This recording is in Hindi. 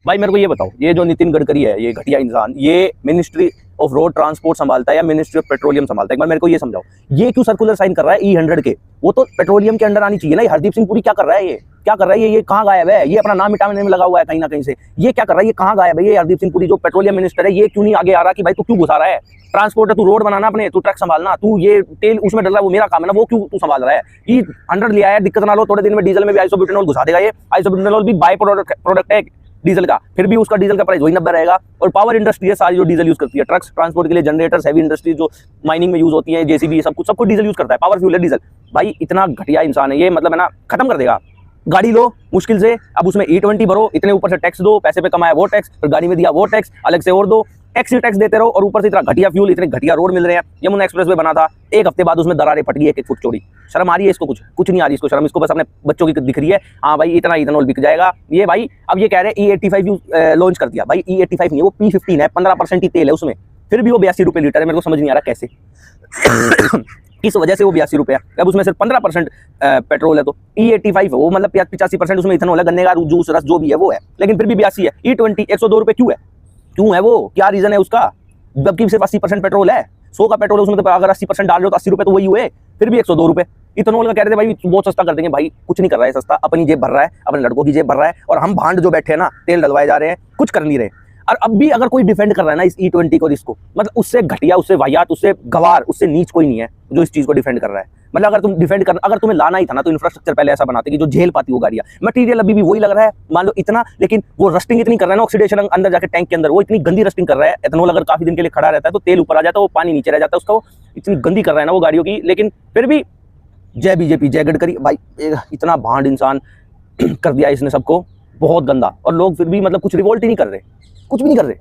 भाई मेरे को ये बताओ, ये जो नितिन गडकरी है, ये घटिया इंसान, ये मिनिस्ट्री ऑफ रोड ट्रांसपोर्ट संभालता है या मिनिस्ट्री ऑफ पेट्रोलियम संभालता है? एक बार मेरे को ये समझाओ, ये क्यों सर्कुलर साइन कर रहा है E100 के? वो तो पेट्रोलियम के अंडर आनी चाहिए ना। ये हरदीप सिंह पुरी क्या कर रहा है? ये क्या कर रहा है? ये कहाँ गायब है? ये अपना नाम मिटाने में लगा हुआ है कहीं ना कहीं से। ये क्या कर रहा है? ये कहाँ गायब है? ये हरदीप सिंह पुरी जो पेट्रोलियम मिनिस्टर है, ये क्यों नहीं आगे आ रहा कि भाई तू क्यों घुसा रहा है? ट्रांसपोर्ट है, तू रोड बनाना अपने, तू ट्रक संभालना, तू ये तेल उसमें डल रहा है, वो मेरा काम है ना, वो क्यों तू संभाल रहा है? E100 लिया है, दिक्कत ना लो, थोड़े दिन में डीजल में भी आइसोब्यूटेनॉल घुसा देगा। ये आइसोब्यूटेनॉल भी बाय प्रोडक्ट है डीजल का, फिर भी उसका डीजल का प्राइस वही 90 रहेगा। और पावर इंडस्ट्री है सारी जो डीजल यूज करती है, ट्रक्स ट्रांसपोर्ट के लिए, जनरेटर्स, हैवी इंडस्ट्री जो माइनिंग में यूज होती है, जेसीबी, सब कुछ डीजल यूज करता है, पावर फ्यूल है डीजल। भाई इतना घटिया इंसान है ये, मतलब है ना, खत्म कर देगा। गाड़ी लो मुश्किल से, अब उसमें E20 भरो, इतने ऊपर से टैक्स दो, पैसे पे कमाया वो टैक्स, फिर गाड़ी में दिया वो टैक्स, अलग से और दो, टैक्स ही टैक्स देते रहो, और ऊपर से इतना घटिया फ्यूल, इतने घटिया रोड मिल रहे हैं। यमुना एक्सप्रेस वे बना था, एक हफ्ते बाद उसमें दरारें फट गई 1-1 फुट चौड़ी। शर्म आ रही है इसको? कुछ नहीं आ रही इसको शर्म। इसको बस अपने बच्चों की दिख रही है, हाँ भाई इतना इथेनॉल बिक जाएगा। ये भाई अब ये कह रहे हैं E85 लॉन्च कर दिया। भाई E85 नहीं है, वो P15 है, 15% ही तेल है उसमें, फिर भी वो 82 रुपये लीटर है। मेरे को समझ नहीं आ रहा कैसे किस वजह से वो 82 रुपये है। अब उसमें सिर्फ 15% पेट्रोल है, तो E85 है वो, मतलब 85% उसमें इथेनॉल है, गन्ने का जूस रस जो भी है वो है, लेकिन फिर भी 82 है। E20 102 रुपये क्यों है? क्यों है वो? क्या रीजन है उसका? जबकि सिर्फ 80% पेट्रोल है, 100 का पेट्रोल है उसमें, तो अगर 80% डाल रहे हो तो 80 रुपये तो वही हुए, फिर भी 102 रुपये। इथेनॉल का कह रहे थे भाई बहुत सस्ता कर देंगे। भाई कुछ नहीं कर रहा है सस्ता, अपनी जेब भर रहा है, अपने लड़कों की जेब भर रहा है, और हम भांड जो बैठे हैं ना, तेल डलवाए जा रहे हैं, कुछ कर नहीं रहे। और अब भी अगर कोई डिफेंड कर रहा है ना इस E20 को, इसको मतलब उससे घटिया, उससे वाहियात, उससे गवार, उससे नीच कोई नहीं है जो इस चीज को डिफेंड कर रहा है। मतलब अगर तुम डिफेंड कर, अगर तुम्हें लाना ही था ना, तो इंफ्रास्ट्रक्चर पहले ऐसा बनाते कि जो झेल पाती वो गाड़ियां। मटीरियल अभी भी वही लग रहा है, मान लो इतना, लेकिन वो रस्टिंग इतनी कर रहा है ना, ऑक्सीडेशन अंदर जाके टैंक के अंदर, वो इतनी गंदी रस्टिंग कर रहा है। एथेनॉल अगर काफी दिन के लिए खड़ा रहता है तो तेल ऊपर आ जाता है, वो पानी नीचे रह जाता है उसका, वो इतनी गंदी कर रहा है ना वो गाड़ियों की। लेकिन फिर भी जय बीजेपी, जय गडकरी। भाई इतना भांड इंसान कर दिया इसने सबको, बहुत गंदा। और लोग फिर भी मतलब कुछ रिवोल्ट ही नहीं कर रहे, कुछ भी नहीं कर रहे।